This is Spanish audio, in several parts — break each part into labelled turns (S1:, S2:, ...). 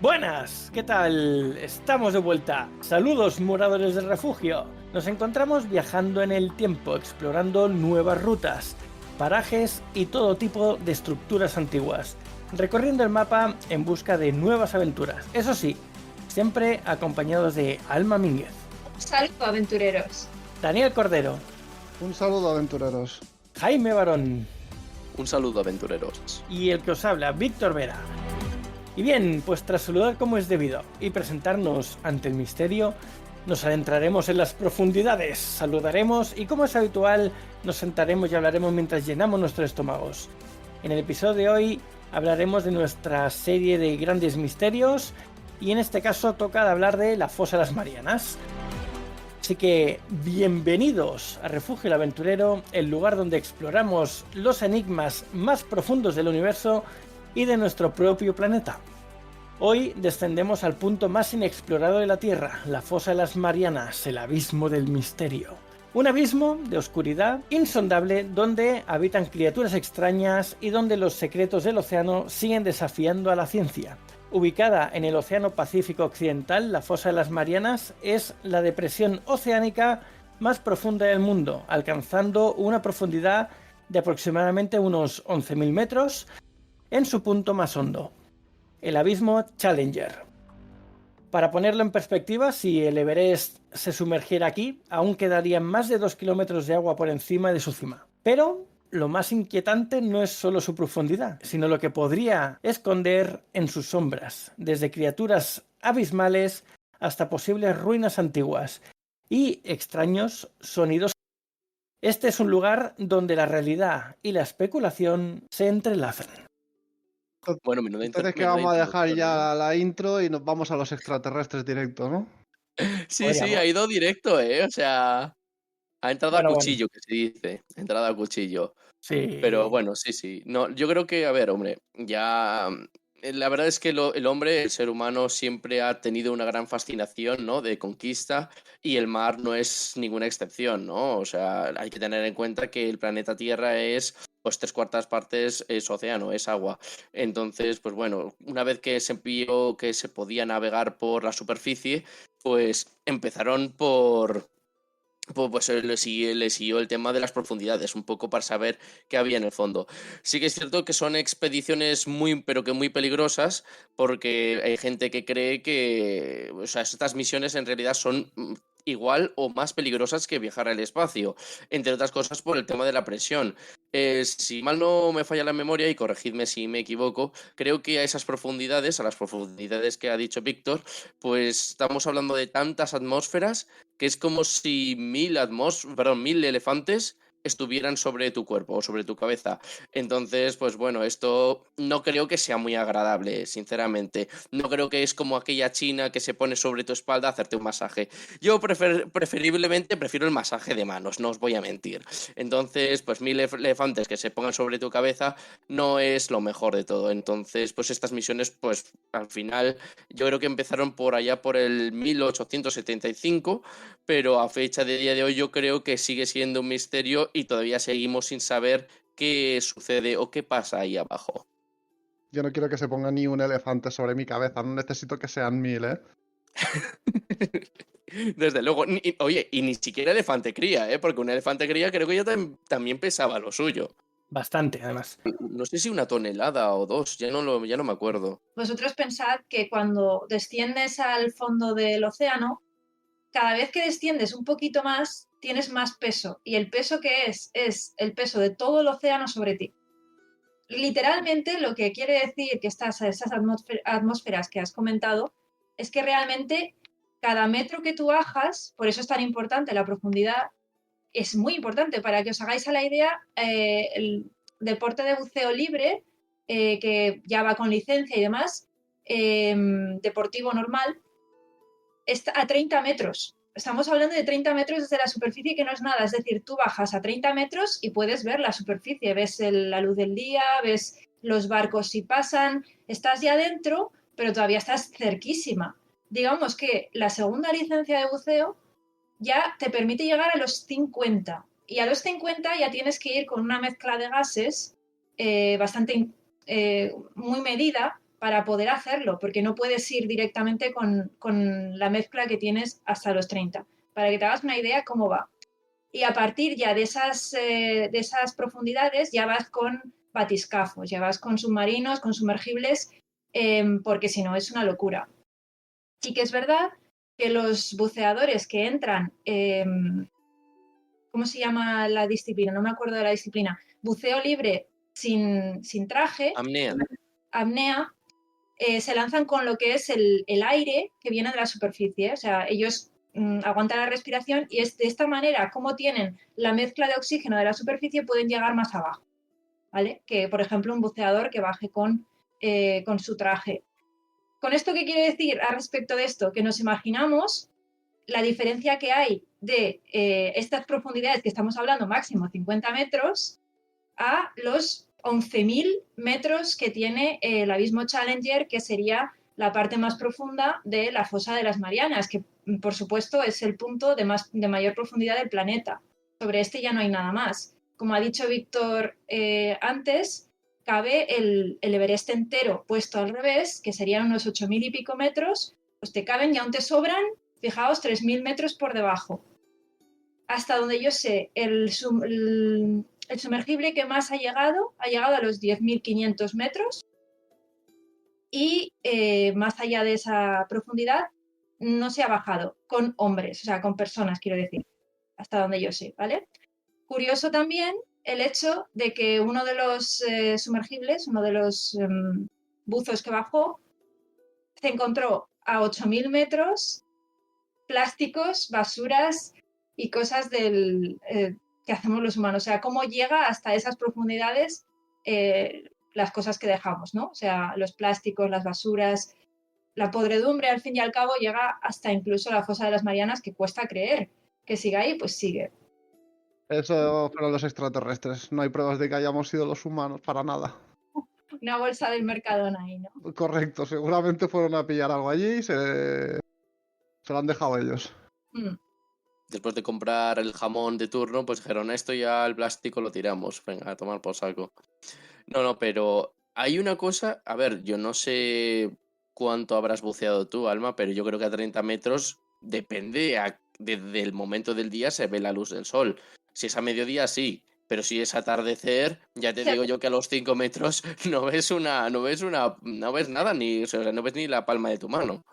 S1: Buenas, ¿qué tal? Estamos de vuelta. Saludos, moradores del refugio. Nos encontramos viajando en el tiempo, explorando nuevas rutas, parajes y todo tipo de estructuras antiguas, recorriendo el mapa en busca de nuevas aventuras. Eso sí, siempre acompañados de Alma Mínguez,
S2: Saludos, aventureros.
S1: Daniel Cordero,
S3: Un saludo, aventureros.
S1: Jaime Barón
S4: Un saludo, aventureros.
S1: y el que os habla, Víctor Vera. Y bien, pues tras saludar como es debido y presentarnos ante el misterio, nos adentraremos en las profundidades, saludaremos y, como es habitual, nos sentaremos y hablaremos mientras llenamos nuestros estómagos. En el episodio de hoy hablaremos de nuestra serie de grandes misterios y en este caso toca hablar de la Fosa de las Marianas. Así que bienvenidos a Refugio el Aventurero, el lugar donde exploramos los enigmas más profundos del universo y de nuestro propio planeta. Hoy descendemos al punto más inexplorado de la Tierra, la Fosa de las Marianas, el abismo del misterio. Un abismo de oscuridad insondable donde habitan criaturas extrañas y donde los secretos del océano siguen desafiando a la ciencia. Ubicada en el Océano Pacífico Occidental, la Fosa de las Marianas es la depresión oceánica más profunda del mundo, alcanzando una profundidad de aproximadamente unos 11.000 metros en su punto más hondo, el abismo Challenger. Para ponerlo en perspectiva, si el Everest se sumergiera aquí, aún quedarían más de 2 kilómetros de agua por encima de su cima. Pero lo más inquietante no es solo su profundidad, sino lo que podría esconder en sus sombras, desde criaturas abismales hasta posibles ruinas antiguas y extraños sonidos. Este es un lugar donde la realidad y la especulación se entrelazan.
S4: Bueno,
S3: Entonces que vamos a dejar ya la intro y nos vamos a los extraterrestres directo, ¿no?
S4: Sí, ha ido directo, ¿eh? O sea, ha entrado a
S1: Bueno,
S4: cuchillo, que se dice. Entrada a cuchillo.
S1: sí.
S4: Pero bueno, sí. No, yo creo que, a ver, hombre, ya. La verdad es que el hombre, el ser humano, siempre ha tenido una gran fascinación, ¿no? De conquista, y el mar no es ninguna excepción, ¿no? O sea, hay que tener en cuenta que el planeta Tierra es, pues, 3/4 es océano, es agua. Entonces, pues bueno, una vez que se vio que se podía navegar por la superficie, pues empezaron pues le siguió el tema de las profundidades, un poco para saber qué había en el fondo. Sí que es cierto que son expediciones pero que muy peligrosas, porque hay gente que cree que, o sea, estas misiones en realidad son igual o más peligrosas que viajar al espacio, entre otras cosas por el tema de la presión. Si mal no me falla la memoria, y corregidme si me equivoco, creo que a esas profundidades, a las profundidades que ha dicho Víctor, pues estamos hablando de tantas atmósferas que es como si 1.000 elefantes estuvieran sobre tu cuerpo o sobre tu cabeza. Entonces, pues bueno, esto no creo que sea muy agradable, sinceramente. No creo que es como aquella china que se pone sobre tu espalda a hacerte un masaje. Yo preferiblemente prefiero el masaje de manos, no os voy a mentir. Entonces, pues 1.000 elefantes que se pongan sobre tu cabeza no es lo mejor de todo. Entonces, pues estas misiones, pues al final yo creo que empezaron por allá por el 1875, pero a fecha de día de hoy yo creo que sigue siendo un misterio y todavía seguimos sin saber qué sucede o qué pasa ahí abajo.
S3: Yo no quiero que se ponga ni un elefante sobre mi cabeza, no necesito que sean 1.000, ¿eh?
S4: Desde luego, oye, y ni siquiera elefante cría, ¿eh? Porque un elefante cría creo que ya también pesaba lo suyo.
S1: Bastante, además.
S4: No sé si 1 tonelada o 2, ya no me acuerdo.
S2: Vosotros pensad que cuando desciendes al fondo del océano, cada vez que desciendes un poquito más, tienes más peso. Y el peso que es el peso de todo el océano sobre ti. Literalmente, lo que quiere decir que esas atmósferas que has comentado es que realmente cada metro que tú bajas, por eso es tan importante la profundidad, es muy importante. Para que os hagáis a la idea, el deporte de buceo libre, que ya va con licencia y demás, deportivo normal, está a 30 metros. Estamos hablando de 30 metros desde la superficie, que no es nada. Es decir, tú bajas a 30 metros y puedes ver la superficie. Ves la luz del día, ves los barcos si pasan. Estás ya dentro, pero todavía estás cerquísima. Digamos que la segunda licencia de buceo ya te permite llegar a los 50. Y a los 50 ya tienes que ir con una mezcla de gases bastante muy medida, para poder hacerlo, porque no puedes ir directamente con la mezcla que tienes hasta los 30. Para que te hagas una idea cómo va. Y a partir ya de esas profundidades ya vas con batiscafos, ya vas con submarinos, con sumergibles, porque si no es una locura. Sí que es verdad que los buceadores que entran, ¿cómo se llama la disciplina? No me acuerdo de la disciplina. Buceo libre sin traje, apnea, se lanzan con lo que es el aire que viene de la superficie. O sea, ellos aguantan la respiración y es de esta manera, como tienen la mezcla de oxígeno de la superficie, pueden llegar más abajo, ¿vale? Que, por ejemplo, un buceador que baje con su traje. ¿Con esto qué quiere decir a respecto de esto? Que nos imaginamos la diferencia que hay de estas profundidades que estamos hablando, máximo 50 metros, a los 11.000 metros que tiene el abismo Challenger, que sería la parte más profunda de la fosa de las Marianas, que por supuesto es el punto de mayor profundidad del planeta. Sobre este ya no hay nada más. Como ha dicho Víctor antes, cabe el Everest entero puesto al revés, que serían unos 8.000 y pico metros, pues te caben y aún te sobran, fijaos, 3.000 metros por debajo. Hasta donde yo sé, el sumergible que más ha llegado a los 10.500 metros y más allá de esa profundidad no se ha bajado con hombres, o sea, con personas, quiero decir, hasta donde yo sé, ¿vale? Curioso también el hecho de que uno de los sumergibles, uno de los buzos que bajó, se encontró a 8.000 metros plásticos, basuras y cosas que hacemos los humanos. O sea, cómo llega hasta esas profundidades las cosas que dejamos, ¿no? O sea, los plásticos, las basuras, la podredumbre, al fin y al cabo, llega hasta incluso la fosa de las Marianas, que cuesta creer. Que siga ahí, pues sigue.
S3: Eso fueron los extraterrestres. No hay pruebas de que hayamos sido los humanos, para nada.
S2: Una bolsa del Mercadona ahí, ¿no?
S3: Correcto, seguramente fueron a pillar algo allí y se lo han dejado ellos.
S4: Después de comprar el jamón de turno, pues dijeron, esto ya el plástico lo tiramos. Venga, a tomar por saco. No, pero hay una cosa, a ver, yo no sé cuánto habrás buceado tú, Alma, pero yo creo que a 30 metros depende desde el momento del día se ve la luz del sol. Si es a mediodía, sí, pero si es atardecer, ya te digo yo que a los 5 metros no ves nada, o sea, no ves ni la palma de tu mano.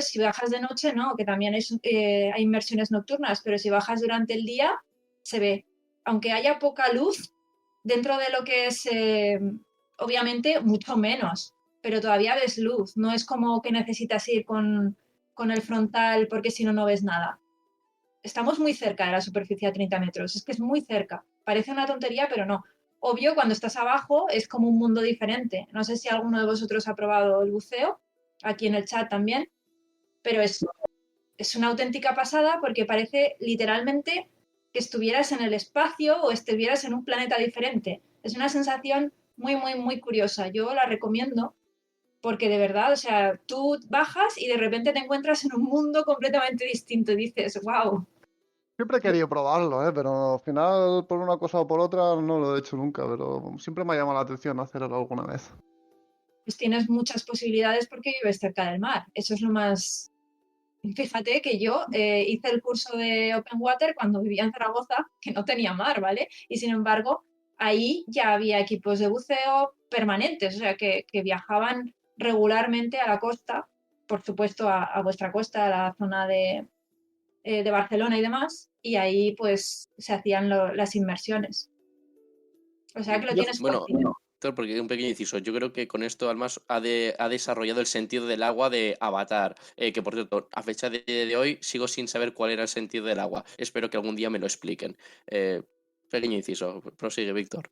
S2: Si bajas de noche, no, que también hay inmersiones nocturnas, pero si bajas durante el día, se ve. Aunque haya poca luz, dentro de lo que es, obviamente, mucho menos, pero todavía ves luz. No es como que necesitas ir con el frontal porque si no, no ves nada. Estamos muy cerca de la superficie a 30 metros, es que es muy cerca. Parece una tontería, pero no. Obvio, cuando estás abajo es como un mundo diferente. No sé si alguno de vosotros ha probado el buceo, aquí en el chat también, pero es una auténtica pasada porque parece literalmente que estuvieras en el espacio o estuvieras en un planeta diferente. Es una sensación muy, muy, muy curiosa. Yo la recomiendo porque de verdad, o sea, tú bajas y de repente te encuentras en un mundo completamente distinto y dices, wow.
S3: Siempre he querido probarlo, pero al final, por una cosa o por otra, no lo he hecho nunca, pero siempre me ha llamado la atención hacerlo alguna vez.
S2: Pues tienes muchas posibilidades porque vives cerca del mar. Eso es lo más... Fíjate que yo hice el curso de Open Water cuando vivía en Zaragoza, que no tenía mar, ¿vale? Y sin embargo, ahí ya había equipos de buceo permanentes, o sea, que viajaban regularmente a la costa, por supuesto a vuestra costa, a la zona de Barcelona y demás, y ahí pues se hacían las inmersiones. O sea que lo tienes fácil.
S4: Porque un pequeño inciso, yo creo que con esto Almas ha desarrollado el sentido del agua de Avatar, que por cierto, a fecha de hoy sigo sin saber cuál era el sentido del agua. Espero que algún día me lo expliquen. Pequeño inciso, prosigue, Víctor.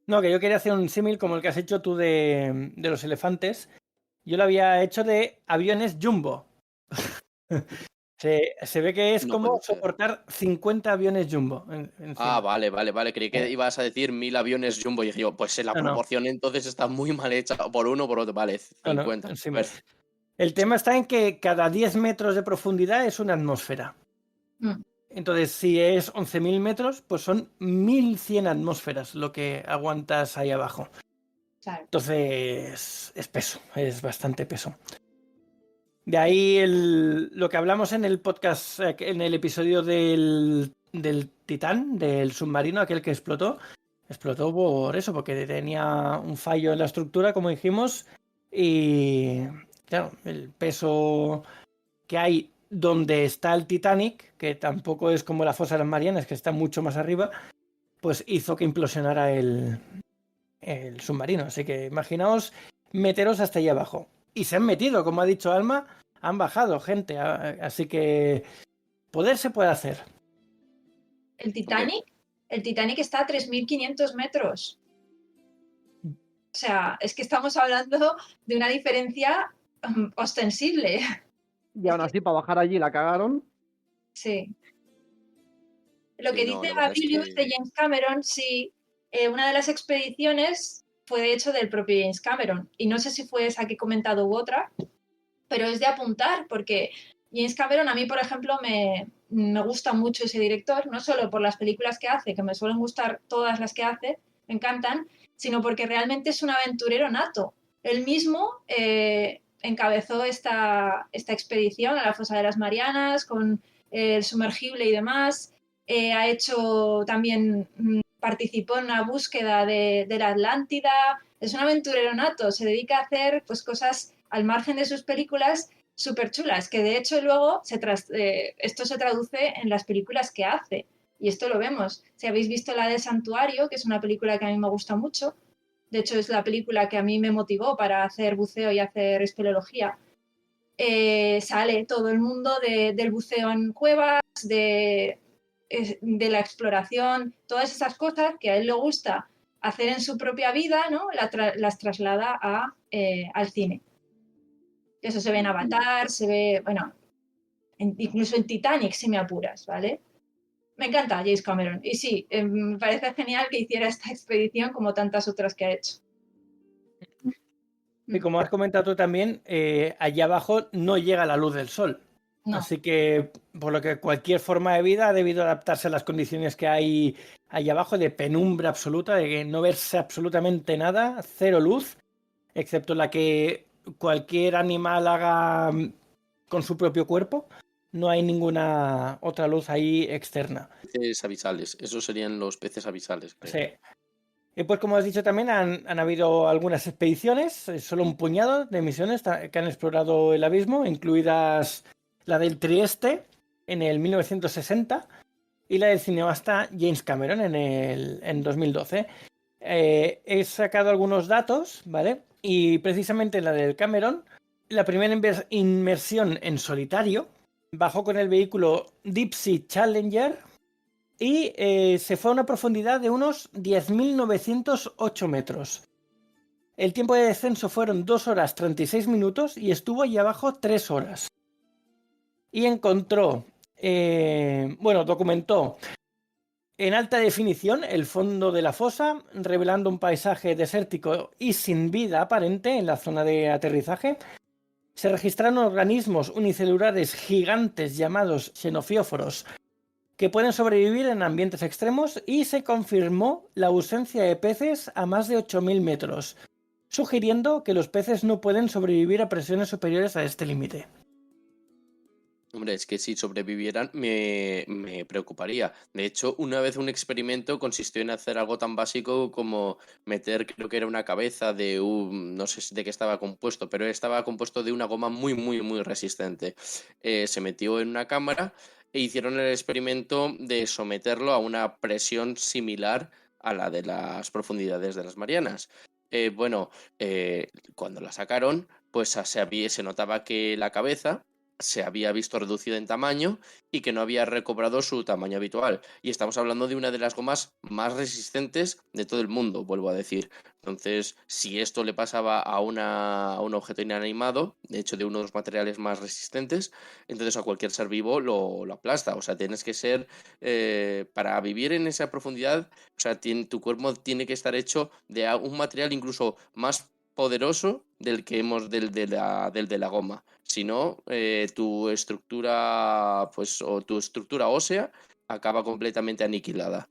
S1: No, que yo quería hacer un símil como el que has hecho tú de los elefantes. Yo lo había hecho de aviones jumbo. Se ve que es
S4: No
S1: como
S4: puede ser.
S1: soportar 50 aviones jumbo.
S4: Ah, vale. Creí que ibas a decir 1.000 aviones jumbo y yo, pues la proporción entonces está muy mal hecha por uno o por otro. Vale, 50.
S1: No. El tema está en que cada 10 metros de profundidad es una atmósfera. Entonces, si es 11.000 metros, pues son 1.100 atmósferas lo que aguantas ahí abajo.
S2: Claro.
S1: Entonces, es peso, es bastante peso. De ahí lo que hablamos en el podcast, en el episodio del Titán, del submarino, aquel que explotó por eso, porque tenía un fallo en la estructura, como dijimos, y claro, el peso que hay donde está el Titanic, que tampoco es como la fosa de las Marianas, que está mucho más arriba, pues hizo que implosionara el submarino. Así que imaginaos meteros hasta allá abajo. Y se han metido, como ha dicho Alma, han bajado gente. Así que poder se puede hacer.
S2: El Titanic está a 3.500 metros. O sea, es que estamos hablando de una diferencia ostensible.
S3: Y aún así, para bajar allí la cagaron.
S2: Sí. Lo
S4: Sí,
S2: que
S4: no,
S2: dice
S4: la verdad es
S2: Abilius
S4: que-
S2: de James Cameron, sí, una de las expediciones fue de hecho del propio James Cameron. Y no sé si fue esa que he comentado u otra, pero es de apuntar, porque James Cameron a mí, por ejemplo, me gusta mucho ese director, no solo por las películas que hace, que me suelen gustar todas las que hace, me encantan, sino porque realmente es un aventurero nato. Él mismo encabezó esta expedición a la fosa de las Marianas con el sumergible y demás. Ha hecho también, participó en una búsqueda de la Atlántida. Es un aventurero nato, se dedica a hacer pues, cosas al margen de sus películas súper chulas, que de hecho luego esto se traduce en las películas que hace. Y esto lo vemos. Si habéis visto la de Santuario, que es una película que a mí me gusta mucho, de hecho es la película que a mí me motivó para hacer buceo y hacer espeleología, sale todo el mundo del buceo en cuevas, de la exploración, todas esas cosas que a él le gusta hacer en su propia vida, ¿no? Las traslada al cine. Eso se ve en Avatar, se ve, bueno, incluso en Titanic, si me apuras, ¿vale? Me encanta James Cameron. Y sí, me parece genial que hiciera esta expedición como tantas otras que ha hecho.
S1: Y como has comentado tú también, allá abajo no llega la luz del sol.
S2: No.
S1: Así que, por lo que cualquier forma de vida ha debido adaptarse a las condiciones que hay allá abajo, de penumbra absoluta, de que no verse absolutamente nada, cero luz, excepto la que cualquier animal haga con su propio cuerpo. No hay ninguna otra luz ahí externa.
S4: Peces abisales, esos serían los peces abisales, creo.
S1: Sí. Y pues como has dicho también, han habido algunas expediciones, solo un puñado de misiones que han explorado el abismo, incluidas la del Trieste en el 1960 y la del cineasta James Cameron en 2012. He sacado algunos datos, ¿vale? Y precisamente la del Cameron, la primera inmersión en solitario, bajó con el vehículo Deep Sea Challenger y se fue a una profundidad de unos 10.908 metros. El tiempo de descenso fueron 2 horas 36 minutos y estuvo allí abajo 3 horas. Y encontró, documentó en alta definición el fondo de la fosa, revelando un paisaje desértico y sin vida aparente en la zona de aterrizaje. Se registraron organismos unicelulares gigantes llamados xenofióforos que pueden sobrevivir en ambientes extremos y se confirmó la ausencia de peces a más de 8.000 metros, sugiriendo que los peces no pueden sobrevivir a presiones superiores a este límite.
S4: Hombre, es que si sobrevivieran me preocuparía. De hecho, una vez un experimento consistió en hacer algo tan básico como meter, creo que era una cabeza de no sé de qué estaba compuesto, pero estaba compuesto de una goma muy, muy, muy resistente. Se metió en una cámara e hicieron el experimento de someterlo a una presión similar a la de las profundidades de las Marianas. Cuando la sacaron, pues se notaba que la cabeza se había visto reducida en tamaño y que no había recobrado su tamaño habitual. Y estamos hablando de una de las gomas más resistentes de todo el mundo, vuelvo a decir. Entonces, si esto le pasaba a un objeto inanimado, de hecho de uno de los materiales más resistentes, entonces a cualquier ser vivo lo aplasta. O sea, tienes que ser, para vivir en esa profundidad, o sea, tu cuerpo tiene que estar hecho de un material incluso más poderoso del que del de la goma. Si no, tu estructura, pues, o tu estructura ósea acaba completamente aniquilada.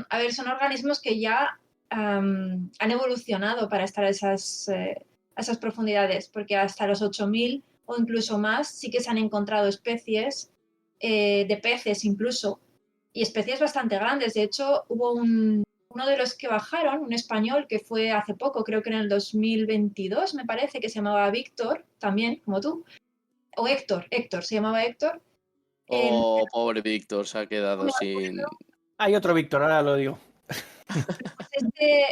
S2: A ver, son organismos que ya han evolucionado para estar a esas profundidades, porque hasta los 8.000 o incluso más sí que se han encontrado especies de peces incluso, y especies bastante grandes. De hecho, hubo uno de los que bajaron, un español que fue hace poco, creo que en el 2022 me parece, que se llamaba Víctor, también, como tú, o Héctor, se llamaba Héctor.
S4: Oh, pobre Víctor, se ha quedado sin...
S1: Hay otro Víctor, ahora lo digo.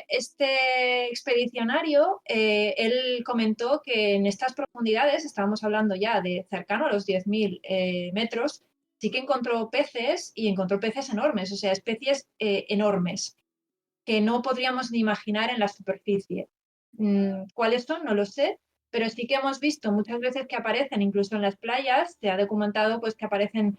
S2: Este expedicionario, él comentó que en estas profundidades, estábamos hablando ya de cercano a los 10.000 metros, sí que encontró peces, y encontró peces enormes, o sea, especies enormes, que no podríamos ni imaginar en la superficie. ¿Cuáles son? No lo sé, pero sí que hemos visto muchas veces que aparecen, incluso en las playas, se ha documentado pues que aparecen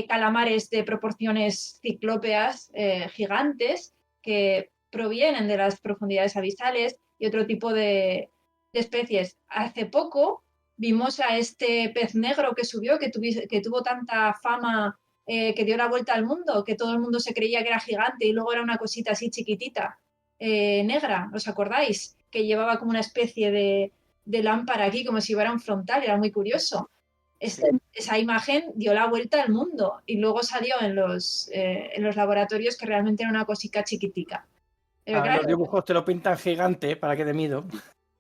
S2: calamares de proporciones ciclópeas gigantes, que provienen de las profundidades abisales, y otro tipo de especies. Hace poco vimos a este pez negro que subió, que tuvo tanta fama, que dio la vuelta al mundo, que todo el mundo se creía que era gigante y luego era una cosita así chiquitita, negra, ¿os acordáis? Que llevaba como una especie de lámpara aquí, como si fuera un frontal, era muy curioso. Esa imagen dio la vuelta al mundo, y luego salió en los laboratorios que realmente era una cosita chiquitica. Pero claro,
S1: Los dibujos te lo pintan gigante, ¿para qué de miedo?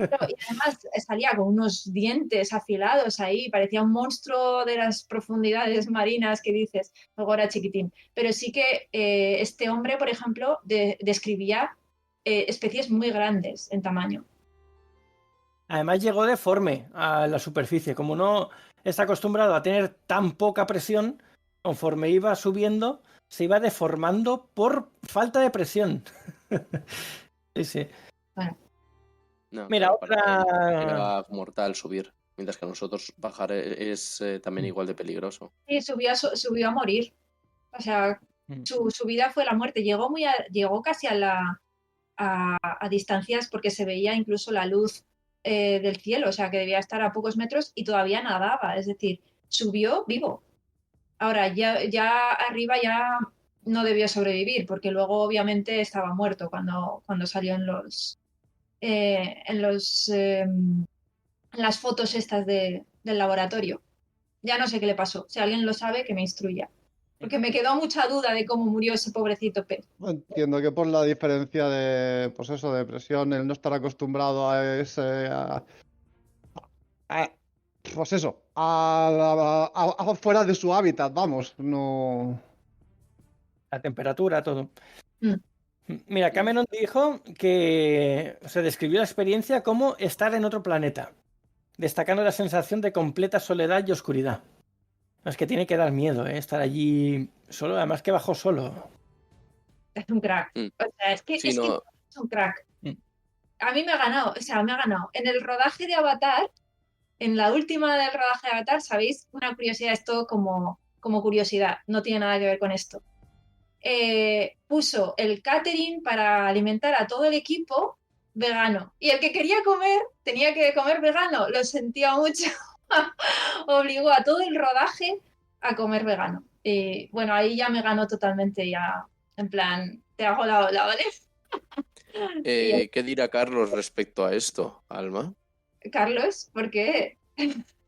S2: y además salía con unos dientes afilados ahí, parecía un monstruo de las profundidades marinas que dices, luego era chiquitín. Pero sí que este hombre, por ejemplo, describía especies muy grandes en tamaño.
S1: Además llegó deforme a la superficie. Como no está acostumbrado a tener tan poca presión, conforme iba subiendo, se iba deformando por falta de presión. Sí, sí.
S2: Bueno.
S4: No,
S1: Mira,
S4: claro, para
S1: otra...
S4: él era mortal subir, mientras que a nosotros bajar es también igual de peligroso.
S2: Sí, subió a morir. O sea, su vida fue la muerte. Llegó casi a distancias, porque se veía incluso la luz del cielo, o sea, que debía estar a pocos metros, y todavía nadaba. Es decir, subió vivo. Ahora, ya arriba ya no debió sobrevivir, porque luego obviamente estaba muerto cuando salió en las fotos estas del laboratorio. Ya no sé qué le pasó. Si alguien lo sabe, que me instruya. Porque me quedó mucha duda de cómo murió ese pobrecito pez.
S3: Entiendo que por la diferencia de, pues eso, de presión, el no estar acostumbrado a ese, pues eso, a fuera de su hábitat, vamos, no.
S1: La temperatura, todo.
S2: Mm.
S1: Mira, Cameron dijo que se describió la experiencia como estar en otro planeta, destacando la sensación de completa soledad y oscuridad. Es que tiene que dar miedo, estar allí solo, además que bajó solo.
S2: Es un crack.
S4: Mm.
S2: O sea, es que es un crack.
S1: Mm.
S2: A mí me ha ganado, o sea, me ha ganado. En el rodaje de Avatar, en la última del rodaje de Avatar, ¿sabéis? Una curiosidad, esto como curiosidad, no tiene nada que ver con esto. Puso el catering para alimentar a todo el equipo vegano. Y el que quería comer, tenía que comer vegano. Lo sentía mucho. Obligó a todo el rodaje a comer vegano. Y bueno, ahí ya me ganó totalmente, ya en plan, te hago la ola, ¿vale?
S4: ¿Qué dirá Carlos respecto a esto, Alma?
S2: Carlos, ¿por qué?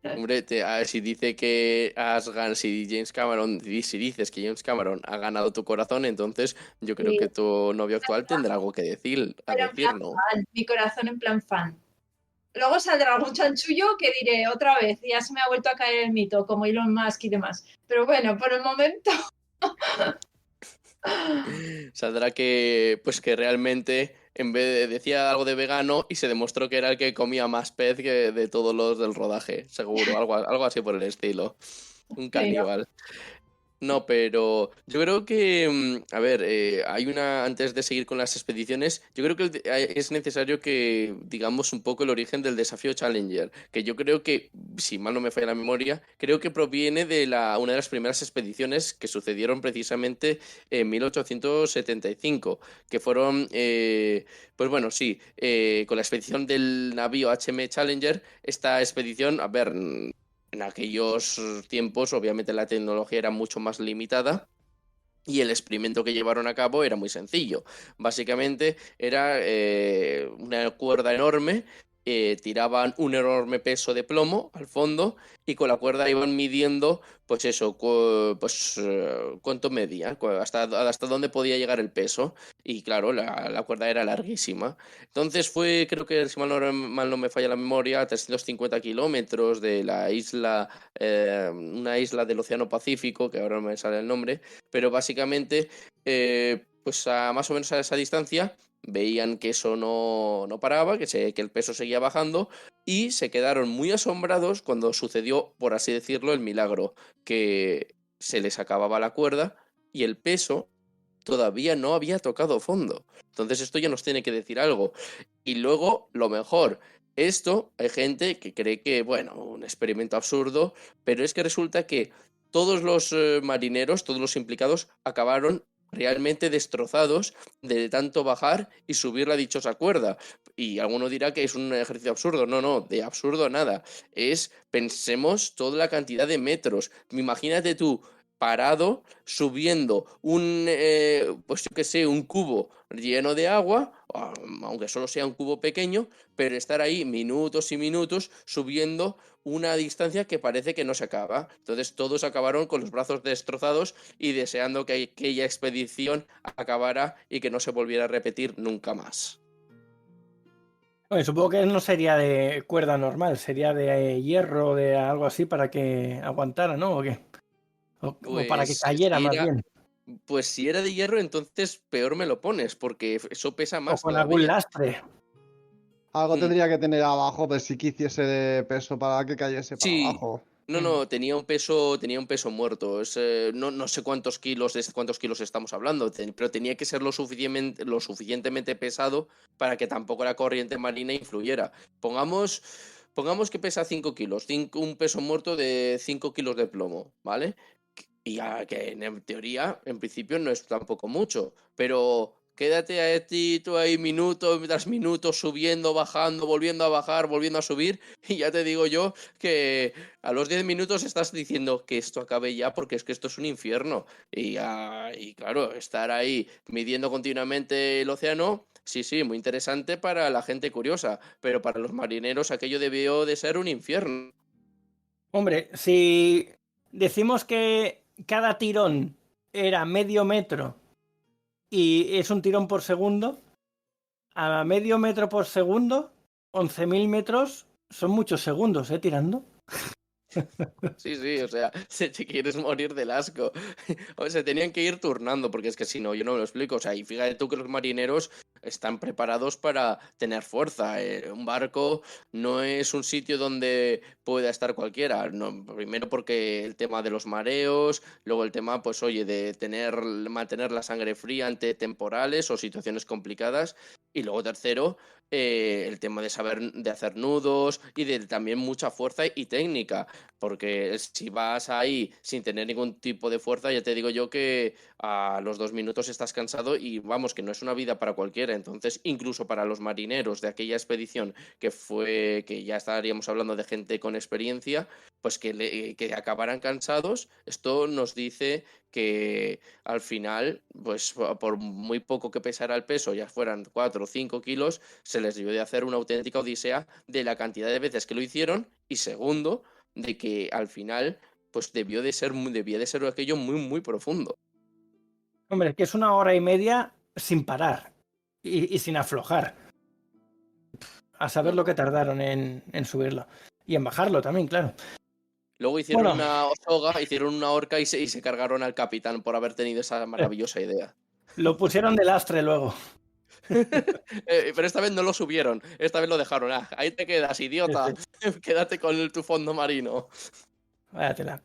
S4: Hombre, si dice que si James Cameron, si dices que James Cameron ha ganado tu corazón, entonces yo creo
S2: Sí.
S4: que tu novio actual tendrá algo que decir,
S2: Pero en plan
S4: ¿no?
S2: fan, mi corazón en plan fan. Luego saldrá algún chanchullo que diré otra vez, ya se me ha vuelto a caer el mito, como Elon Musk y demás. Pero bueno, por el momento...
S4: Saldrá que, pues que realmente en vez de decía algo de vegano y se demostró que era el que comía más pez que de todos los del rodaje, seguro, algo así por el estilo. Un caníbal. No, pero yo creo que, a ver, antes de seguir con las expediciones, yo creo que es necesario que digamos un poco el origen del desafío Challenger, que yo creo que, si mal no me falla la memoria, creo que proviene de una de las primeras expediciones que sucedieron precisamente en 1875, que fueron, pues bueno, sí, con la expedición del navío HM Challenger. Esta expedición, a ver... En aquellos tiempos, obviamente, la tecnología era mucho más limitada Y el experimento que llevaron a cabo era muy sencillo. Básicamente era una cuerda enorme, tiraban un enorme peso de plomo al fondo y con la cuerda iban midiendo, pues eso, cuánto medía, hasta dónde podía llegar el peso. Y claro, la cuerda era larguísima. Entonces fue, creo que si mal no me falla la memoria, a 350 kilómetros de la isla, una isla del Océano Pacífico, que ahora no me sale el nombre, pero básicamente, pues a más o menos a esa distancia, veían que eso no paraba, que el peso seguía bajando, y se quedaron muy asombrados cuando sucedió, por así decirlo, el milagro, que se les acababa la cuerda y el peso todavía no había tocado fondo. Entonces esto ya nos tiene que decir algo. Y luego, lo mejor, esto hay gente que cree que, bueno, un experimento absurdo, pero es que resulta que todos los marineros, todos los implicados, acabaron realmente destrozados de tanto bajar y subir la dichosa cuerda. Y alguno dirá que es un ejercicio absurdo. No, no, de absurdo nada. Pensemos toda la cantidad de metros. Imagínate tú parado subiendo pues yo qué sé, un cubo lleno de agua, aunque solo sea un cubo pequeño, pero estar ahí minutos y minutos subiendo una distancia que parece que no se acaba. Entonces todos acabaron con los brazos destrozados y deseando que aquella expedición acabara y que no se volviera a repetir nunca más.
S1: Bueno, supongo que no sería de cuerda normal, sería de hierro, de algo así para que aguantara, ¿no? ¿O qué? O para que
S4: Pues
S1: cayera más bien.
S4: Pues si era de hierro, entonces peor me lo pones, porque eso pesa
S1: O
S4: más
S1: con algún
S4: todavía.
S1: lastre.
S3: Algo tendría que tener abajo, pero sí que hiciese de peso para que cayese para
S4: Sí,
S3: abajo.
S4: no, tenía un peso muerto. No sé cuántos kilos estamos hablando, pero tenía que ser lo suficientemente pesado para que tampoco la corriente marina influyera. Pongamos que pesa 5 kilos, un peso muerto de 5 kilos de plomo, ¿vale? Y ya que en teoría, en principio, no es tampoco mucho, pero quédate a ti tú ahí minuto tras minuto subiendo, bajando, volviendo a bajar, volviendo a subir, y ya te digo yo que a los 10 minutos estás diciendo que esto acabe ya porque es que esto es un infierno. Y claro, estar ahí midiendo continuamente el océano, sí, muy interesante para la gente curiosa, pero para los marineros aquello debió de ser un infierno.
S1: Hombre, si decimos que cada tirón era medio metro y es un tirón por segundo, a medio metro por segundo, 11.000 metros son muchos segundos, tirando.
S4: Sí, o sea, si te quieres morir del asco. O se tenían que ir turnando, porque es que si no, yo no me lo explico. O sea, y fíjate tú que los marineros están preparados para tener fuerza. Un barco no es un sitio donde pueda estar cualquiera. No, primero porque el tema de los mareos, luego el tema, pues oye, de mantener la sangre fría ante temporales o situaciones complicadas. Y luego tercero, el tema de hacer nudos y de también mucha fuerza y técnica. Porque si vas ahí sin tener ningún tipo de fuerza, ya te digo yo que a los 2 minutos estás cansado y vamos, que no es una vida para cualquiera. Entonces, incluso para los marineros de aquella expedición que ya estaríamos hablando de gente con experiencia, pues que acabaran cansados, esto nos dice que al final, pues por muy poco que pesara el peso, ya fueran 4 o 5 kilos, se les debió de hacer una auténtica odisea de la cantidad de veces que lo hicieron y segundo, de que al final pues debía de ser aquello muy profundo.
S1: Hombre, que es 1 hora y media sin parar y sin aflojar. A saber lo que tardaron en subirlo. Y en bajarlo también, claro.
S4: Luego hicieron
S1: Bueno,
S4: una soga, hicieron una horca y se cargaron al capitán por haber tenido esa maravillosa idea.
S1: lo pusieron de lastre luego.
S4: Pero esta vez no lo subieron, esta vez lo dejaron. Ahí te quedas, idiota. Quédate con tu fondo marino.
S1: Váyatela.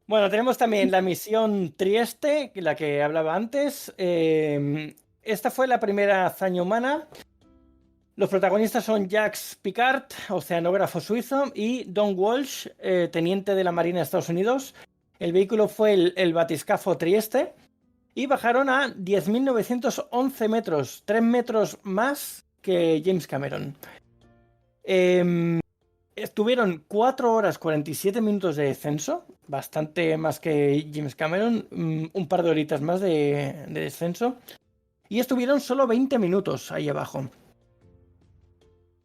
S1: Bueno, tenemos también la misión Trieste, la que hablaba antes. Esta fue la primera hazaña humana. Los protagonistas son Jacques Picard, oceanógrafo suizo, y Don Walsh, teniente de la Marina de Estados Unidos. El vehículo fue el batiscafo Trieste y bajaron a 10.911 metros, 3 metros más que James Cameron. Estuvieron 4 horas 47 minutos de descenso, bastante más que James Cameron, un par de horitas más de descenso, y estuvieron solo 20 minutos ahí abajo.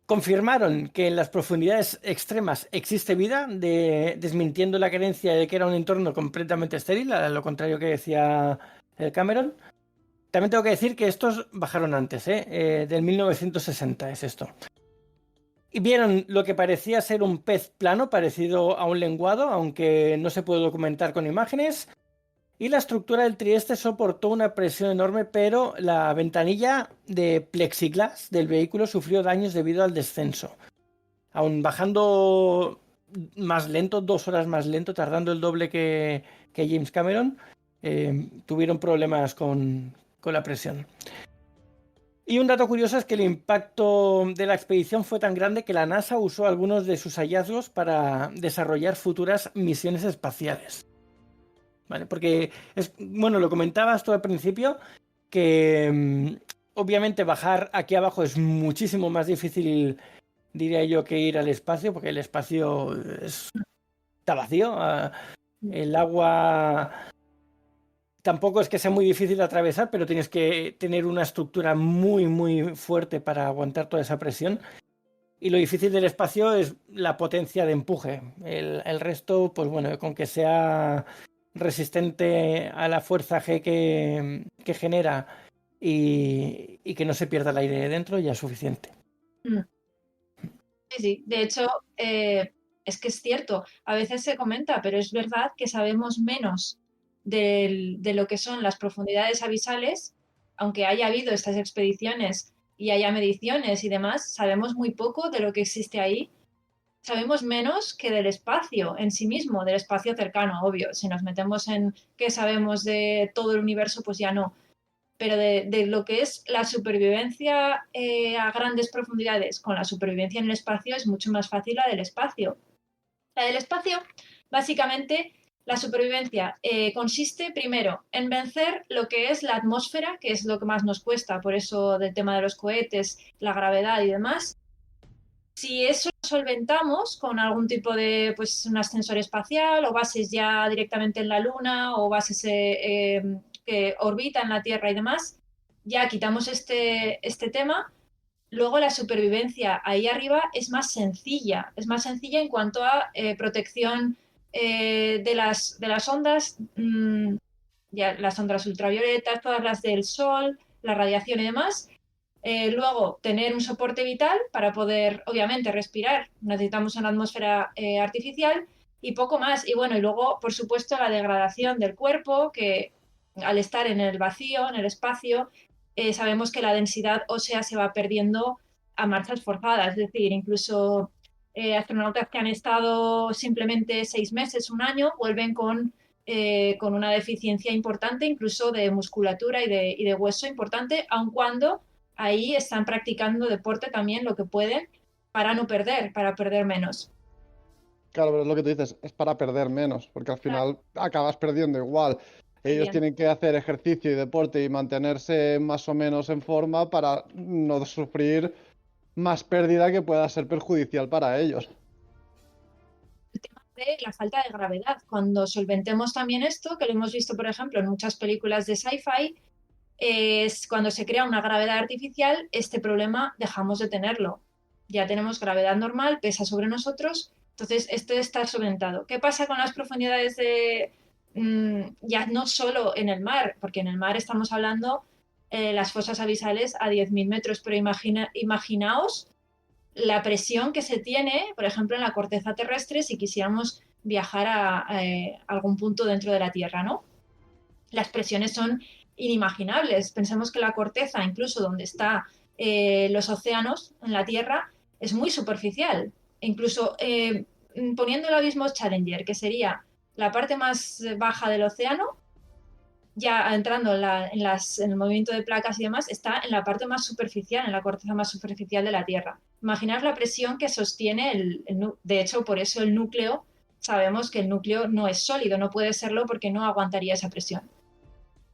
S1: Confirmaron que en las profundidades extremas existe vida, desmintiendo la creencia de que era un entorno completamente estéril, a lo contrario que decía Cameron. También tengo que decir que estos bajaron antes, del 1960 es esto. Y vieron lo que parecía ser un pez plano parecido a un lenguado, aunque no se puede documentar con imágenes. Y la estructura del Trieste soportó una presión enorme, pero la ventanilla de plexiglas del vehículo sufrió daños debido al descenso. Aún bajando más lento, 2 horas más lento, tardando el doble que James Cameron, tuvieron problemas con la presión. Y un dato curioso es que el impacto de la expedición fue tan grande que la NASA usó algunos de sus hallazgos para desarrollar futuras misiones espaciales. ¿Vale? Porque, bueno, lo comentabas tú al principio, que obviamente bajar aquí abajo es muchísimo más difícil, diría yo, que ir al espacio, porque el espacio está vacío. El agua tampoco es que sea muy difícil de atravesar, pero tienes que tener una estructura muy, muy fuerte para aguantar toda esa presión. Y lo difícil del espacio es la potencia de empuje. El resto, pues bueno, con que sea resistente a la fuerza G que genera y que no se pierda el aire dentro, ya es suficiente.
S2: Sí. De hecho, es que es cierto, a veces se comenta, pero es verdad que sabemos menos de lo que son las profundidades abisales, aunque haya habido estas expediciones y haya mediciones y demás, sabemos muy poco de lo que existe ahí. Sabemos menos que del espacio en sí mismo, del espacio cercano, obvio. Si nos metemos en qué sabemos de todo el universo, pues ya no. Pero de lo que es la supervivencia a grandes profundidades con la supervivencia en el espacio es mucho más fácil la del espacio. La del espacio, básicamente, la supervivencia consiste primero en vencer lo que es la atmósfera, que es lo que más nos cuesta, por eso del tema de los cohetes, la gravedad y demás. Si eso lo solventamos con algún tipo de pues, un ascensor espacial o bases ya directamente en la Luna o bases que orbitan en la Tierra y demás, ya quitamos este tema. Luego la supervivencia ahí arriba es más sencilla en cuanto a protección de las ondas, ya las ondas ultravioletas, todas las del sol, la radiación y demás. Luego, tener un soporte vital para poder, obviamente, respirar. Necesitamos una atmósfera artificial y poco más. Y bueno, y luego, por supuesto, la degradación del cuerpo, que al estar en el vacío, en el espacio, sabemos que la densidad ósea se va perdiendo a marchas forzadas. Es decir, incluso astronautas que han estado simplemente 6 meses, un año, vuelven con una deficiencia importante, incluso de musculatura y de hueso importante, aun cuando ahí están practicando deporte también lo que pueden para no perder, para perder menos.
S3: Claro, pero es lo que tú dices, es para perder menos, porque al final acabas perdiendo igual. Ellos tienen que hacer ejercicio y deporte y mantenerse más o menos en forma para no sufrir más pérdida que pueda ser perjudicial para ellos.
S2: El tema de la falta de gravedad. Cuando solventemos también esto, que lo hemos visto, por ejemplo, en muchas películas de sci-fi, es cuando se crea una gravedad artificial, este problema dejamos de tenerlo. Ya tenemos gravedad normal, pesa sobre nosotros, entonces esto está solventado. ¿Qué pasa con las profundidades ya no solo en el mar? Porque en el mar estamos hablando las fosas abisales a 10.000 metros, pero imaginaos la presión que se tiene, por ejemplo, en la corteza terrestre si quisiéramos viajar a algún punto dentro de la Tierra, ¿no? Las presiones son inimaginables. Pensemos que la corteza, incluso donde están los océanos en la Tierra, es muy superficial. Incluso poniendo el abismo Challenger, que sería la parte más baja del océano, ya entrando en el movimiento de placas y demás, está en la parte más superficial, en la corteza más superficial de la Tierra. Imaginaos la presión que sostiene de hecho, por eso el núcleo, sabemos que el núcleo no es sólido, no puede serlo porque no aguantaría esa presión.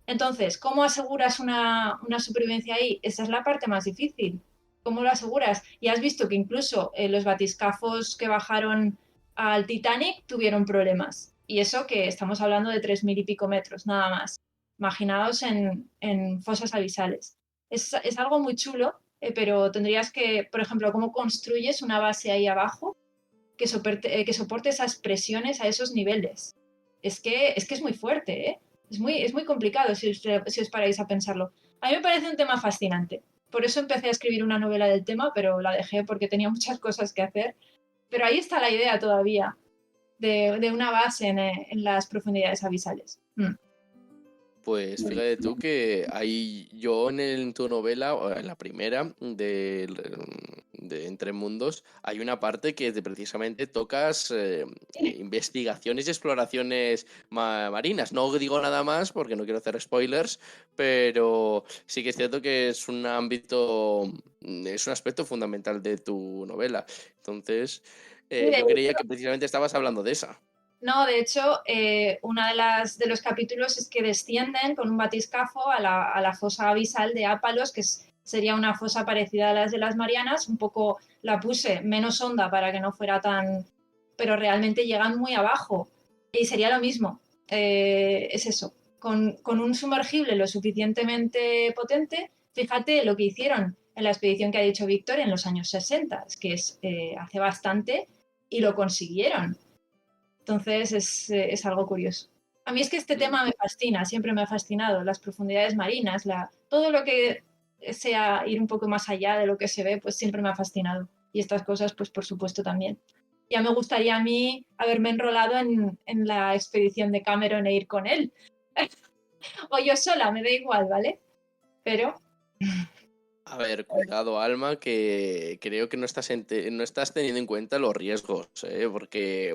S2: Entonces, ¿cómo aseguras una supervivencia ahí? Esa es la parte más difícil. ¿Cómo lo aseguras? Y has visto que incluso los batiscafos que bajaron al Titanic tuvieron problemas. Y eso que estamos hablando de 3.000 y pico metros, nada más. Imaginaos en fosas abisales. Es algo muy chulo, pero tendrías que, por ejemplo, ¿cómo construyes una base ahí abajo que soporte esas presiones a esos niveles? Es que es muy fuerte, ¿eh? Es muy complicado si os paráis a pensarlo. A mí me parece un tema fascinante. Por eso empecé a escribir una novela del tema, pero la dejé porque tenía muchas cosas que hacer. Pero ahí está la idea todavía de una base en las profundidades abisales.
S4: Pues fíjate tú que hay yo en tu novela, o en la primera de Entre Mundos, hay una parte que precisamente tocas investigaciones y exploraciones marinas. No digo nada más porque no quiero hacer spoilers, pero sí que es cierto que es un ámbito, es un aspecto fundamental de tu novela. Entonces, yo creía que precisamente estabas hablando de esa.
S2: No, de hecho, una de los capítulos es que descienden con un batiscafo a la fosa abisal de Ápalos, que sería una fosa parecida a las de las Marianas. Un poco la puse menos honda para que no fuera tan... Pero realmente llegan muy abajo. Y sería lo mismo. Es eso. Con un sumergible lo suficientemente potente, fíjate lo que hicieron en la expedición que ha dicho Víctor en los años 60, que es hace bastante, y lo consiguieron. Entonces es algo curioso. A mí es que este tema me fascina, siempre me ha fascinado, las profundidades marinas, todo lo que sea ir un poco más allá de lo que se ve, pues siempre me ha fascinado. Y estas cosas, pues por supuesto también. Ya me gustaría a mí haberme enrolado en la expedición de Cameron e ir con él. O yo sola, me da igual, ¿vale? Pero...
S4: A ver, cuidado, Alma, que creo que no estás teniendo en cuenta los riesgos, porque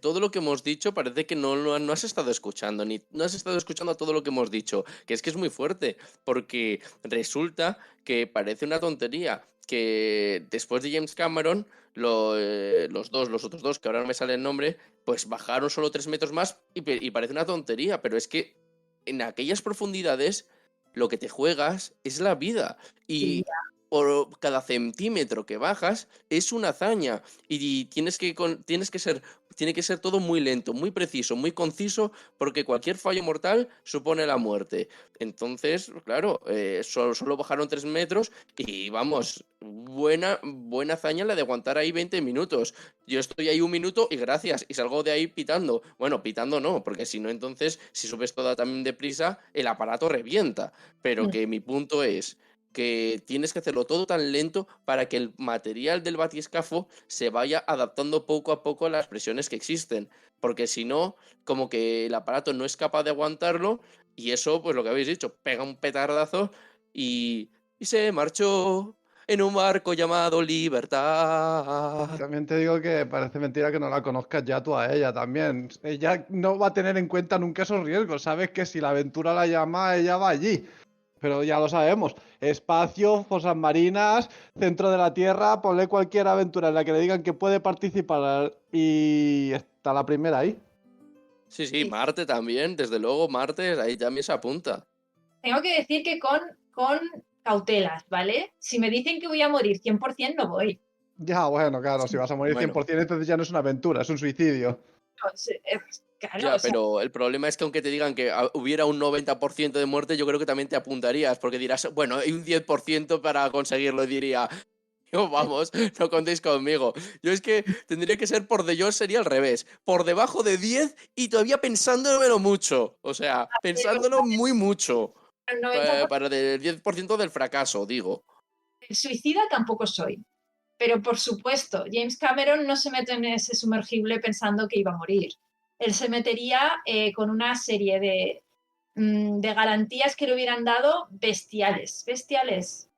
S4: todo lo que hemos dicho parece que no has estado escuchando, ni no has estado escuchando todo lo que hemos dicho, que es muy fuerte, porque resulta que parece una tontería que después de James Cameron, los otros dos, que ahora no me sale el nombre, pues bajaron solo 3 metros más y parece una tontería, pero es que en aquellas profundidades lo que te juegas es la vida.
S2: Sí,
S4: Y por cada centímetro que bajas es una hazaña. Y tiene que ser todo muy lento, muy preciso, muy conciso, porque cualquier fallo mortal supone la muerte. Entonces, claro, solo bajaron 3 metros y vamos, buena hazaña la de aguantar ahí 20 minutos. Yo estoy ahí 1 minuto y gracias, y salgo de ahí pitando. Bueno, pitando no, porque si no, entonces, si subes toda también deprisa, el aparato revienta. Pero que mi punto es que tienes que hacerlo todo tan lento para que el material del batiscafo se vaya adaptando poco a poco a las presiones que existen, porque si no, como que el aparato no es capaz de aguantarlo y eso, pues lo que habéis dicho, pega un petardazo y se marchó en un barco llamado Libertad.
S3: También te digo que parece mentira que no la conozcas ya tú a ella también. Ella no va a tener en cuenta nunca esos riesgos. Sabes que si la aventura la llama, ella va allí. Pero ya lo sabemos. Espacio, fosas marinas, centro de la Tierra, ponle cualquier aventura en la que le digan que puede participar y está la primera ahí.
S4: Sí, sí, Marte también, desde luego, Marte, ahí también se apunta.
S2: Tengo que decir que con cautelas, ¿vale? Si me dicen que voy a morir 100%, no voy.
S3: Ya, bueno, claro, si vas a morir
S4: Bueno.
S3: 100%, entonces ya no es una aventura, es un suicidio.
S2: Claro,
S4: Ya, pero el problema es que aunque te digan que hubiera un 90% de muerte, yo creo que también te apuntarías, porque dirás, bueno, hay un 10% para conseguirlo, y diría, yo, vamos, no contéis conmigo. Yo es que tendría que ser yo sería al revés, por debajo de 10 y todavía pensándomelo mucho, o sea, pensándolo muy mucho,
S2: el 90%
S4: para el 10% del fracaso, digo.
S2: suicida tampoco soy. Pero por supuesto, James Cameron no se mete en ese sumergible pensando que iba a morir. Él se metería con una serie de garantías que le hubieran dado bestiales. Bestiales.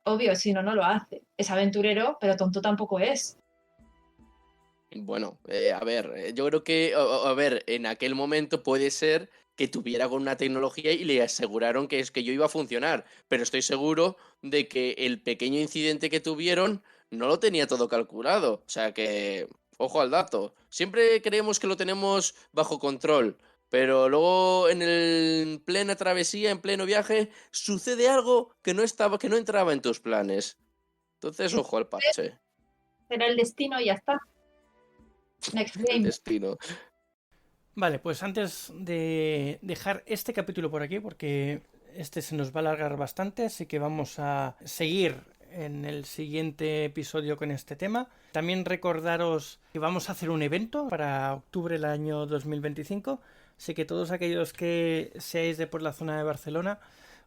S2: Obvio, si no, no lo hace. Es aventurero, pero tonto tampoco es.
S4: Bueno, a ver, yo creo que, a ver, en aquel momento puede ser que tuviera con una tecnología y le aseguraron que es que yo iba a funcionar, pero estoy seguro de que el pequeño incidente que tuvieron no lo tenía todo calculado, o sea que, ojo al dato, siempre creemos que lo tenemos bajo control, pero luego en plena travesía, en pleno viaje, sucede algo que no entraba en tus planes. Entonces, ojo al parche.
S2: Será el destino y ya está. Next
S4: El
S2: game.
S4: destino.
S1: Vale, pues antes de dejar este capítulo por aquí, porque este se nos va a alargar bastante, así que vamos a seguir en el siguiente episodio con este tema. También recordaros que vamos a hacer un evento para octubre del año 2025, así que todos aquellos que seáis de por la zona de Barcelona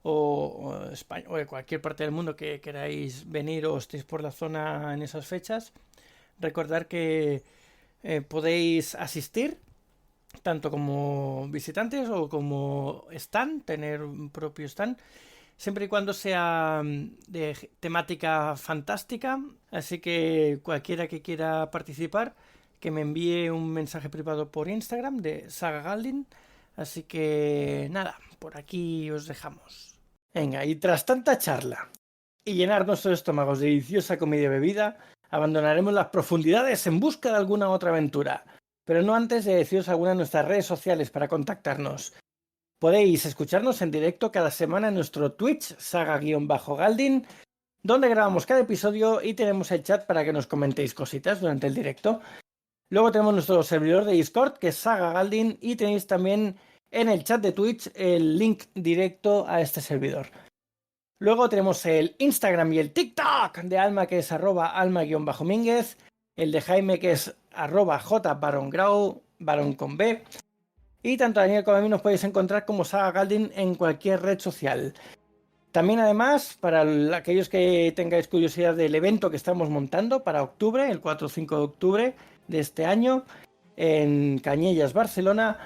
S1: o España o de cualquier parte del mundo que queráis venir o estéis por la zona en esas fechas, recordar que podéis asistir tanto como visitantes o como stand, tener un propio stand, siempre y cuando sea de temática fantástica. Así que cualquiera que quiera participar, que me envíe un mensaje privado por Instagram de Saga Galdin. Así que nada, por aquí os dejamos. Venga, y tras tanta charla y llenar nuestros estómagos de deliciosa comida y bebida, abandonaremos las profundidades en busca de alguna otra aventura. Pero no antes de deciros algunas de nuestras redes sociales para contactarnos. Podéis escucharnos en directo cada semana en nuestro Twitch, saga-galdin, donde grabamos cada episodio y tenemos el chat para que nos comentéis cositas durante el directo. Luego tenemos nuestro servidor de Discord, que es Saga Galdin, y tenéis también en el chat de Twitch el link directo a este servidor. Luego tenemos el Instagram y el TikTok de Alma, que es @alma_mínguez, el de Jaime, que es @jbarongrau, barón con B, y tanto Daniel como a mí nos podéis encontrar como Saga Galdin en cualquier red social. También, además, para aquellos que tengáis curiosidad del evento que estamos montando para octubre, el 4 o 5 de octubre de este año, en Cañellas, Barcelona,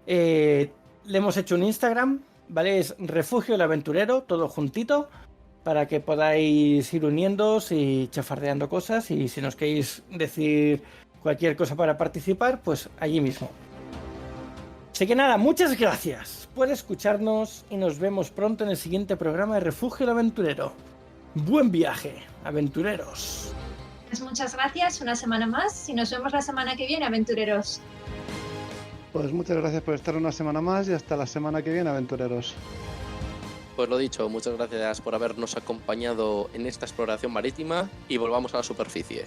S1: le hemos hecho un Instagram, ¿vale? Es Refugio el Aventurero, todo juntito, para que podáis ir uniéndoos y chafardeando cosas, y si nos queréis decir cualquier cosa para participar, pues allí mismo. Así que nada, muchas gracias por escucharnos y nos vemos pronto en el siguiente programa de Refugio el Aventurero. Buen viaje, aventureros.
S2: Pues muchas gracias, una semana más y nos vemos la semana que viene, aventureros.
S3: Pues muchas gracias por estar una semana más y hasta la semana que viene, aventureros.
S4: Pues lo dicho, muchas gracias por habernos acompañado en esta exploración marítima y volvamos a la superficie.